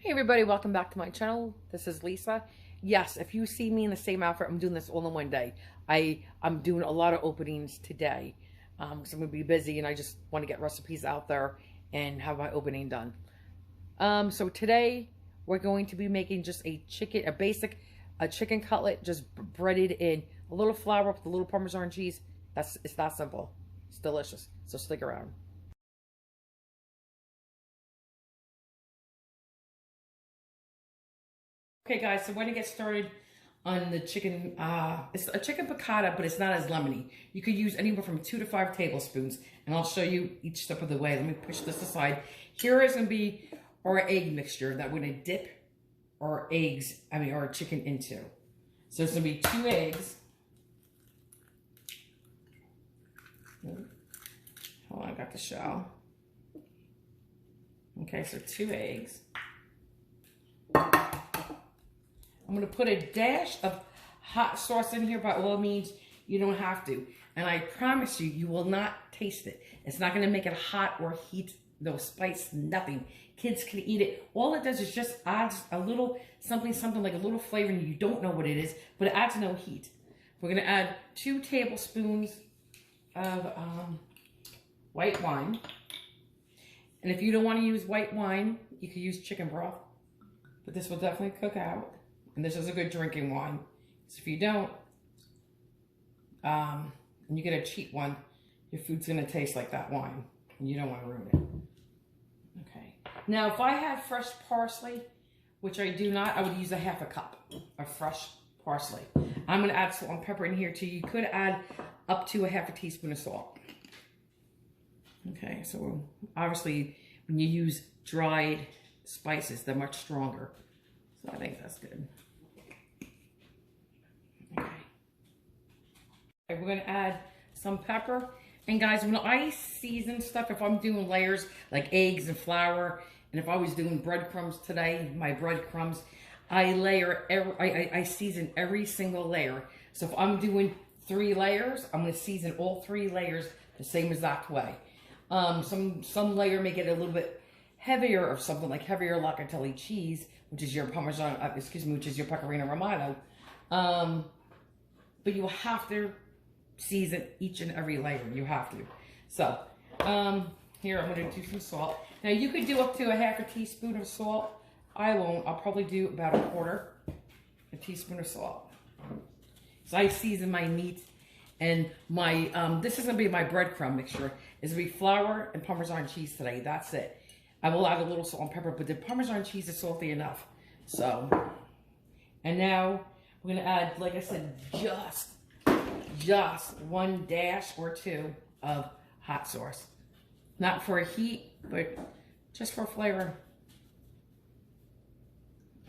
Hey everybody, welcome back to my channel. This is Lisa. Yes, if you see me in the same outfit, I'm doing this all in one day. I'm doing a lot of openings today because I'm going to be busy and I just want to get recipes out there and have my opening done. So today we're going to be making just a chicken cutlet, just breaded in a little flour with a little Parmesan cheese. It's that simple. It's delicious. So stick around. Okay guys, so we're gonna get started on the chicken. It's a chicken piccata, but it's not as lemony. You could use anywhere from 2 to 5 tablespoons, and I'll show you each step of the way. Let me push this aside. Here is gonna be our egg mixture that we're gonna dip our our chicken into. So it's gonna be 2 eggs. Hold on, I got the shell. Okay, so 2 eggs. I'm going to put a dash of hot sauce in here. By all means, you don't have to. And I promise you, you will not taste it. It's not going to make it hot or heat, no spice, nothing. Kids can eat it. All it does is just adds a little something like a little flavor, and you don't know what it is, but it adds no heat. We're going to add 2 tablespoons of white wine. And if you don't want to use white wine, you could use chicken broth. But this will definitely cook out. And this is a good drinking wine. So if you don't, and you get a cheap one, your food's gonna taste like that wine. And you don't wanna ruin it. Okay. Now, if I had fresh parsley, which I do not, I would use a ½ cup of fresh parsley. I'm gonna add salt and pepper in here too. You could add up to a ½ teaspoon of salt. Okay, so obviously when you use dried spices, they're much stronger. So I think that's good. Okay, we're gonna add some pepper. And guys, when I season stuff, if I'm doing layers like eggs and flour, and if I was doing breadcrumbs today, my breadcrumbs, I season every single layer. So if I'm doing 3 layers, I'm gonna season all 3 layers the same exact way. Some layer may get a little bit heavier or something like heavier locatelli cheese, which is your Parmesan, which is your Pecorino Romano. But you have to season each and every layer. You have to. So, here I'm going to do some salt. Now you could do up to a ½ teaspoon of salt. I won't. I'll probably do about a teaspoon of salt. So I season my meat and my, this is going to be my breadcrumb mixture. It's going to be flour and Parmesan cheese today. That's it. I will add a little salt and pepper, but the Parmesan cheese is salty enough. So, and now we're gonna add, like I said, just 1 dash or 2 of hot sauce. Not for heat, but just for flavor.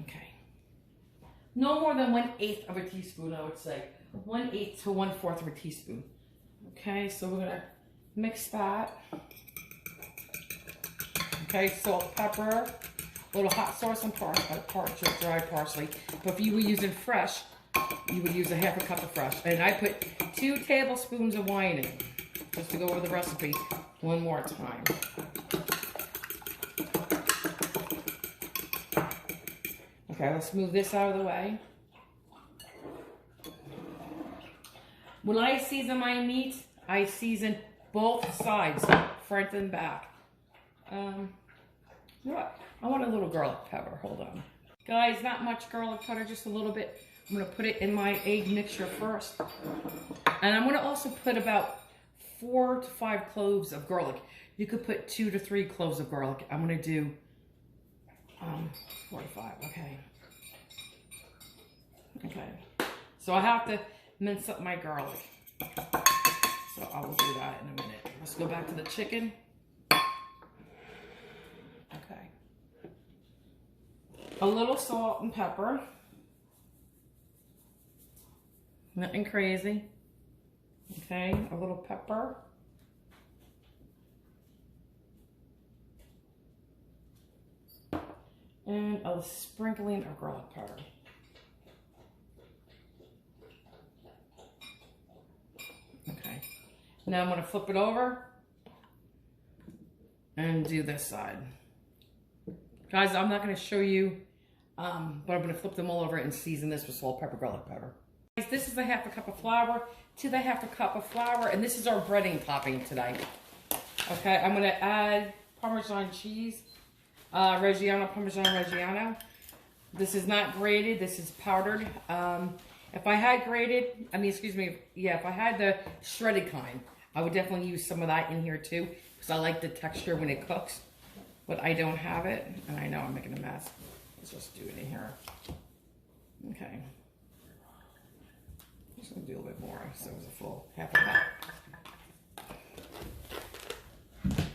Okay. No more than 1/8 of a teaspoon, I would say. 1/8 to 1/4 of a teaspoon. Okay, so we're gonna mix that. Okay, salt, pepper, a little hot sauce, and dried parsley. But if you were using fresh, you would use a ½ cup of fresh. And I put 2 tablespoons of wine in, just to go over the recipe one more time. Okay, let's move this out of the way. When I season my meat, I season both sides, front and back. You know what? I want a little garlic powder. Hold on. Guys, not much garlic powder, just a little bit. I'm going to put it in my egg mixture first. And I'm going to also put about 4 to 5 cloves of garlic. You could put 2 to 3 cloves of garlic. I'm going to do 4 to 5. Okay. Okay. So I have to mince up my garlic. So I will do that in a minute. Let's go back to the chicken. Okay. A little salt and pepper. Nothing crazy. Okay, a little pepper. And a sprinkling of garlic powder. Okay. Now I'm going to flip it over and do this side. Guys, I'm not going to show you, but I'm going to flip them all over and season this with salt, pepper, garlic powder. Guys, this is a half a cup of flour to the half a cup of flour, and this is our breading topping today. Okay, I'm going to add Parmesan cheese, Reggiano, Parmesan Reggiano. This is not grated, this is powdered. If I had grated, if I had the shredded kind, I would definitely use some of that in here too, because I like the texture when it cooks. But I don't have it, and I know I'm making a mess. Let's just do it in here. Okay. I'm just gonna do a little bit more, so it was a full half a cup.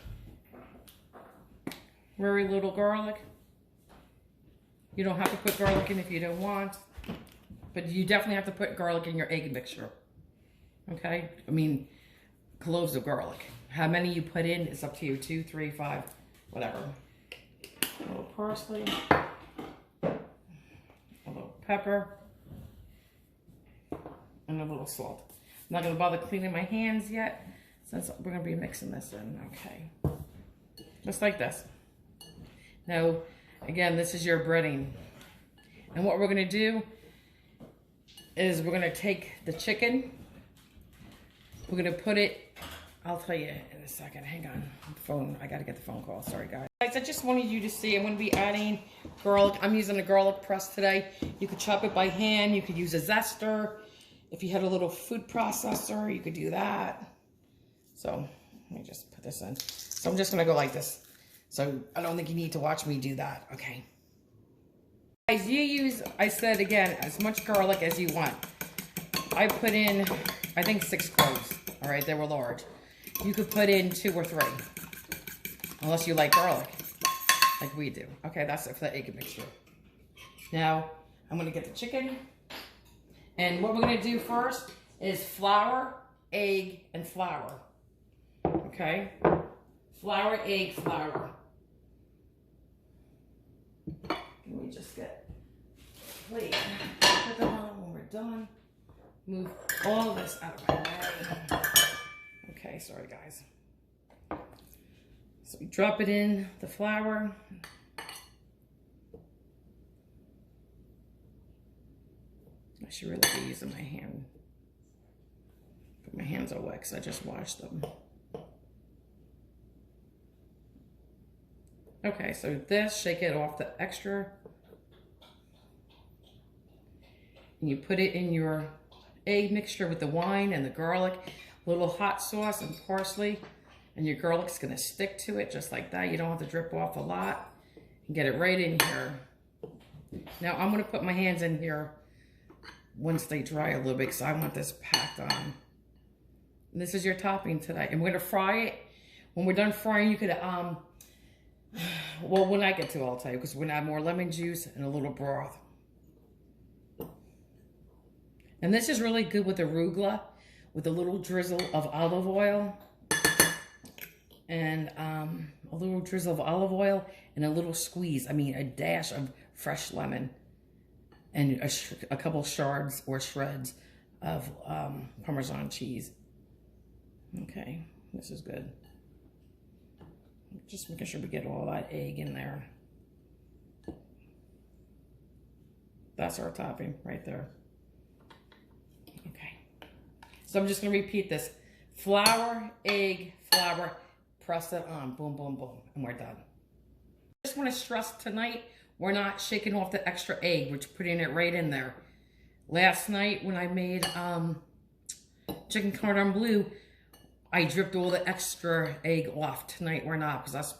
Very little garlic. You don't have to put garlic in if you don't want, but you definitely have to put garlic in your egg mixture. Okay? I mean, cloves of garlic. How many you put in is up to you. 2, 3, 5. Whatever. A little parsley, a little pepper, and a little salt. I'm not going to bother cleaning my hands yet, since we're going to be mixing this in. Okay. Just like this. Now, again, this is your breading. And what we're going to do is we're going to take the chicken, we're going to put it, I'll tell you in a second. Hang on. I got to get the phone call. Sorry, guys. Guys, I just wanted you to see, I'm going to be adding garlic. I'm using a garlic press today. You could chop it by hand. You could use a zester. If you had a little food processor, you could do that. So, let me just put this in. So, I'm just going to go like this. So, I don't think you need to watch me do that. Okay. Guys, you use, I said again, as much garlic as you want. I put in, I think 6 cloves. All right, they were large. You could put in 2 or 3, unless you like garlic, like we do. Okay, that's it for the egg mixture. Now, I'm gonna get the chicken, and what we're gonna do first is flour, egg, and flour. Okay? Flour, egg, flour. Let me just get a plate. Put them on when we're done. Move all this out of my way. Okay, sorry guys. So we drop it in the flour. I should really be using my hand. But my hands are wet because I just washed them. Okay, so this, shake it off the extra. And you put it in your egg mixture with the wine and the garlic, a little hot sauce and parsley, and your garlic's gonna stick to it just like that. You don't have to drip off a lot. And get it right in here. Now I'm gonna put my hands in here once they dry a little bit because I want this packed on. And this is your topping today. And we're gonna fry it. When we're done frying, you could, well, when I get to it, I'll tell you, because we're gonna add more lemon juice and a little broth. And this is really good with arugula, with a little drizzle of olive oil. And a little drizzle of olive oil and a little squeeze, a dash of fresh lemon. And a couple shards or shreds of Parmesan cheese. Okay, this is good. Just making sure we get all that egg in there. That's our topping right there. Okay. So I'm just going to repeat this. Flour, egg, flour, press it on. Boom, boom, boom. And we're done. I just want to stress tonight, we're not shaking off the extra egg. We're putting it right in there. Last night when I made chicken cordon bleu, I dripped all the extra egg off. Tonight we're not, because that's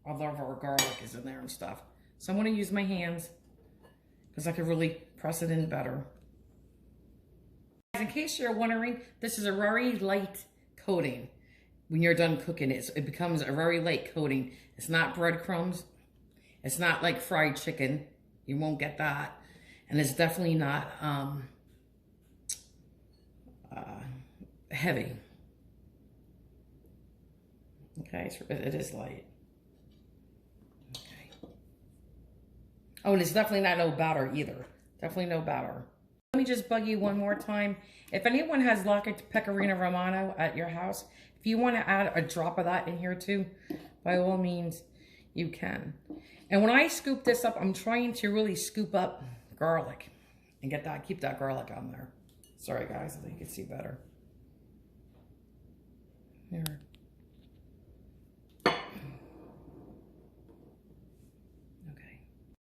all of our garlic is in there and stuff. So I'm going to use my hands because I could really press it in better. In case you're wondering, this is a very light coating. When you're done cooking it, it becomes a very light coating. It's not breadcrumbs. It's not like fried chicken. You won't get that. And it's definitely not heavy. Okay, it is light. Okay. Oh, and it's definitely not no batter either. Definitely no batter. Let me just bug you one more time. If anyone has Lacca Pecorino Romano at your house, if you want to add a drop of that in here too, by all means, you can. And when I scoop this up, I'm trying to really scoop up garlic and keep that garlic on there. Sorry guys, I think you can see better. Here. Okay.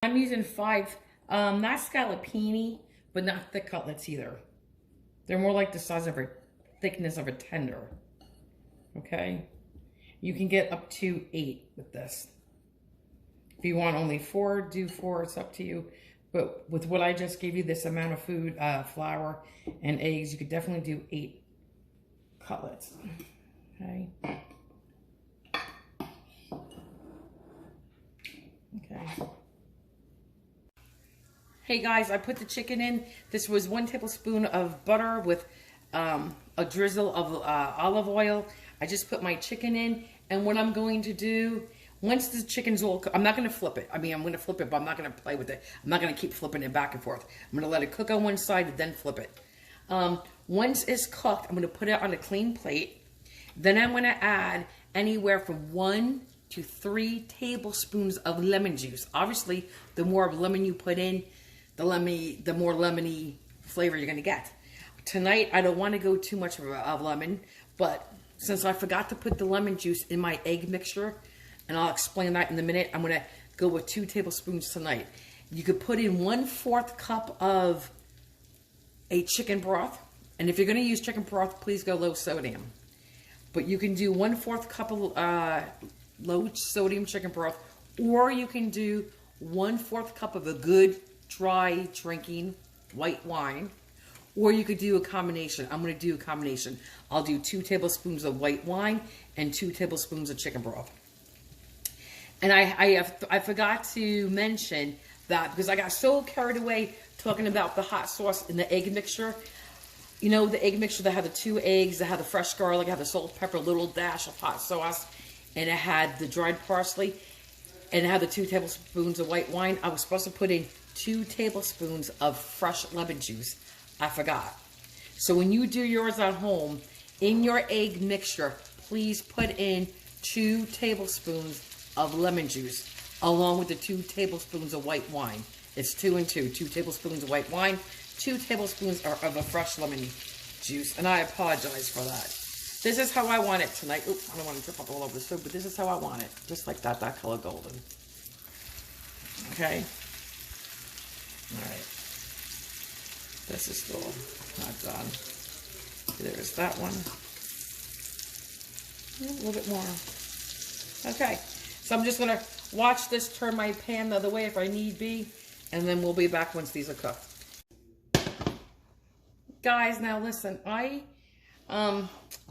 I'm using 5, not scallopini, but not thick cutlets either. They're more like the size of a thickness of a tender. Okay. You can get up to 8 with this. If you want only 4, do 4. It's up to you. But with what I just gave you, this amount of food, flour and eggs, you could definitely do 8 cutlets. Okay. Okay. Hey guys, I put the chicken in. This was 1 tablespoon of butter with a drizzle of olive oil. I just put my chicken in, and what I'm going to do, once the chicken's all cooked, I'm not going to flip it. I mean, I'm going to flip it, but I'm not going to play with it. I'm not going to keep flipping it back and forth. I'm going to let it cook on one side and then flip it. Once it's cooked, I'm going to put it on a clean plate. Then I'm going to add anywhere from 1 to 3 tablespoons of lemon juice. Obviously, the more of lemon you put in, the more lemony flavor you're going to get. Tonight, I don't want to go too much of lemon, but since I forgot to put the lemon juice in my egg mixture, and I'll explain that in a minute, I'm going to go with 2 tablespoons tonight. You could put in 1/4 cup of a chicken broth, and if you're going to use chicken broth, please go low sodium. But you can do 1/4 cup of low sodium chicken broth, or you can do 1/4 cup of a good dry drinking white wine, or you could do a combination. I'm going to do a combination. I'll do 2 tablespoons of white wine and 2 tablespoons of chicken broth. And I forgot to mention that because I got so carried away talking about the hot sauce and the egg mixture. You know, the egg mixture that had the 2 eggs, that had the fresh garlic, had the salt, pepper, little dash of hot sauce, and it had the dried parsley, and it had the 2 tablespoons of white wine. I was supposed to put in 2 tablespoons of fresh lemon juice. I forgot. So when you do yours at home, in your egg mixture, please put in 2 tablespoons of lemon juice, along with the 2 tablespoons of white wine. It's 2 and 2. 2 tablespoons of white wine, 2 tablespoons of a fresh lemon juice, and I apologize for that. This is how I want it tonight. Oops, I don't want to drip up all over the soup, but this is how I want it. Just like that color golden. Okay? Alright. This is still not done. There's that one. A little bit more. Okay. So I'm just going to watch this turn my pan the other way if I need be, and then we'll be back once these are cooked. Guys, now listen, I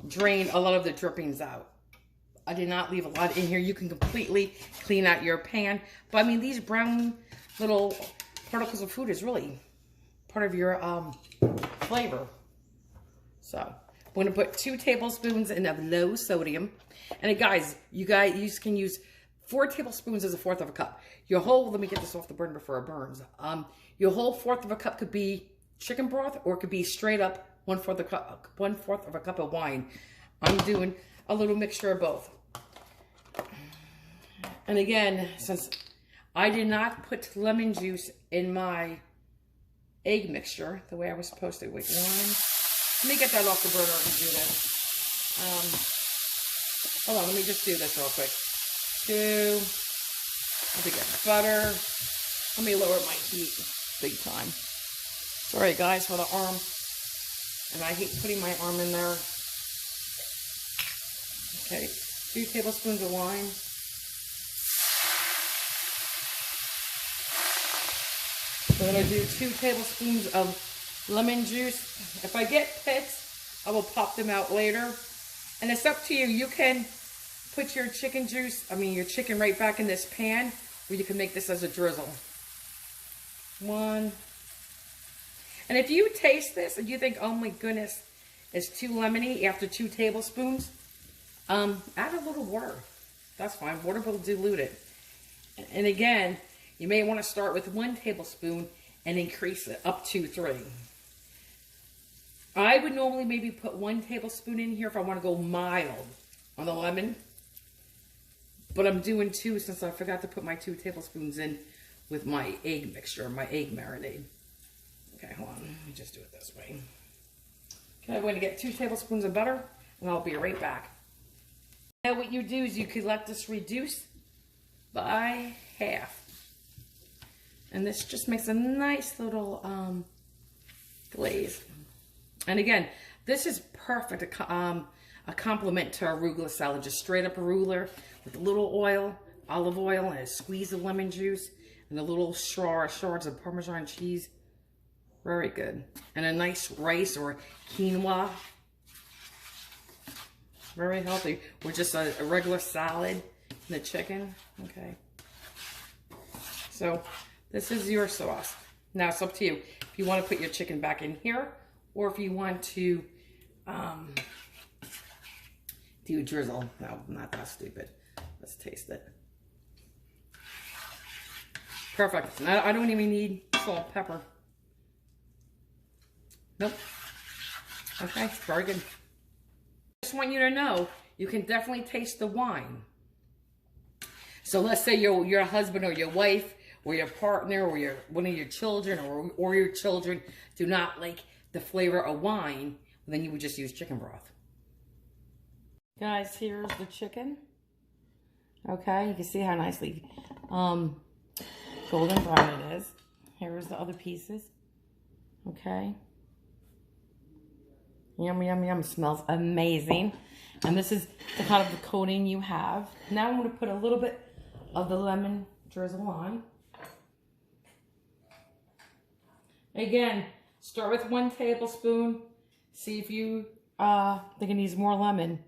drained a lot of the drippings out. I did not leave a lot in here. You can completely clean out your pan. But I mean, these brown little particles of food is really part of your flavor. So I'm going to put 2 tablespoons in of low sodium. And guys, you can use 4 tablespoons is 1/4 of a cup. Your whole, let me get this off the burner before it burns. Your whole 1/4 of a cup could be chicken broth, or it could be straight up 1/4 of a cup of wine. I'm doing a little mixture of both. And again, since I did not put lemon juice in my egg mixture the way I was supposed to. Wait, 1. Let me get that off the burner and do this. Hold on, let me just do this real quick. 2. Let me get butter. Let me lower my heat big time. Sorry guys for the arm. And I hate putting my arm in there. Okay, 2 tablespoons of wine. So I'm going to do 2 tablespoons of lemon juice. If I get pits, I will pop them out later. And it's up to you. You can put your chicken right back in this pan, or you can make this as a drizzle. 1. And if you taste this and you think, oh my goodness, it's too lemony after 2 tablespoons, add a little water. That's fine. Water will dilute it. And again, you may want to start with 1 tablespoon and increase it up to 3. I would normally maybe put 1 tablespoon in here if I want to go mild on the lemon. But I'm doing 2 since I forgot to put my 2 tablespoons in with my egg mixture, my egg marinade. Okay, hold on. Let me just do it this way. Okay, I'm going to get 2 tablespoons of butter, and I'll be right back. Now what you do is you can let this reduce by half. And this just makes a nice little glaze. And again, this is perfect, a complement to arugula salad. Just straight up arugula with a little oil, olive oil, and a squeeze of lemon juice, and a little shards of Parmesan cheese. Very good. And a nice rice or quinoa. Very healthy. Or just a regular salad and the chicken. Okay. So this is your sauce. Now it's up to you. If you want to put your chicken back in here, or if you want to do a drizzle. No, not that stupid. Let's taste it. Perfect. I don't even need salt, pepper. Nope. Okay, very good. I just want you to know, you can definitely taste the wine. So let's say your husband or your wife or your partner or one of your children or your children do not like the flavor of wine, then you would just use chicken broth. Guys, here's the chicken. Okay, you can see how nicely golden brown it is. Here's the other pieces. Okay. Yum, yum, yum. Smells amazing. And this is the kind of the coating you have. Now I'm going to put a little bit of the lemon drizzle on. Again, start with 1 tablespoon. See if you think it needs more lemon.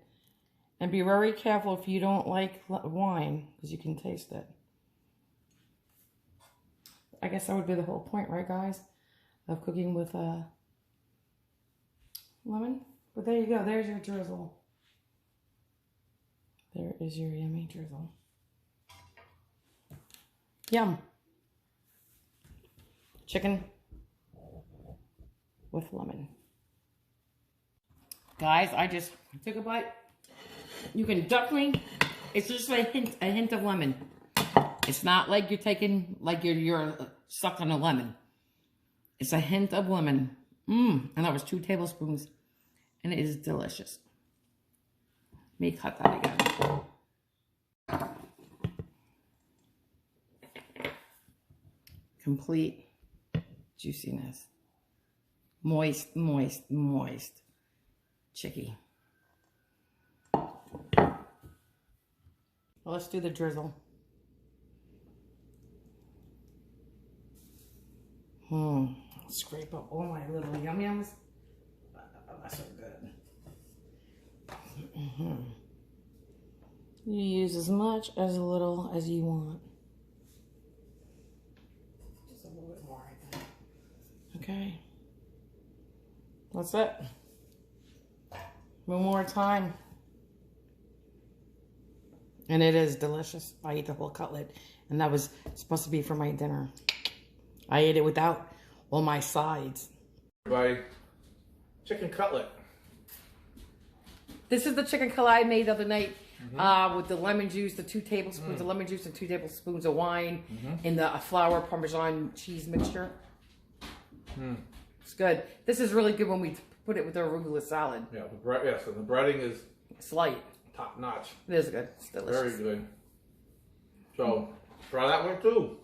And be very careful if you don't like wine, because you can taste it. I guess that would be the whole point, right, guys? Of cooking with lemon. But there you go. There's your drizzle. There is your yummy drizzle. Yum. Chicken with lemon. Guys, I just took a bite. You can definitely, it's just a hint of lemon. It's not like you're taking, like you're sucked on a lemon. It's a hint of lemon. And that was 2 tablespoons. And it is delicious. Let me cut that again. Complete juiciness. Moist, moist, moist. Chicky. Well, let's do the drizzle. Scrape up all my little yum yums. That's so good. You use as much as a little as you want. Just a little bit more, I think. Okay. That's it. One more time. And it is delicious. I ate the whole cutlet. And that was supposed to be for my dinner. I ate it without all my sides. Everybody, chicken cutlet. This is the chicken cutlet I made the other night with the lemon juice, the 2 tablespoons of lemon juice and 2 tablespoons of wine in the flour Parmesan cheese mixture. It's good. This is really good when we put it with our arugula salad. Yeah, the bread. Yeah, so the breading is light. top notch. It is good. It's delicious. Very good. So try that one too.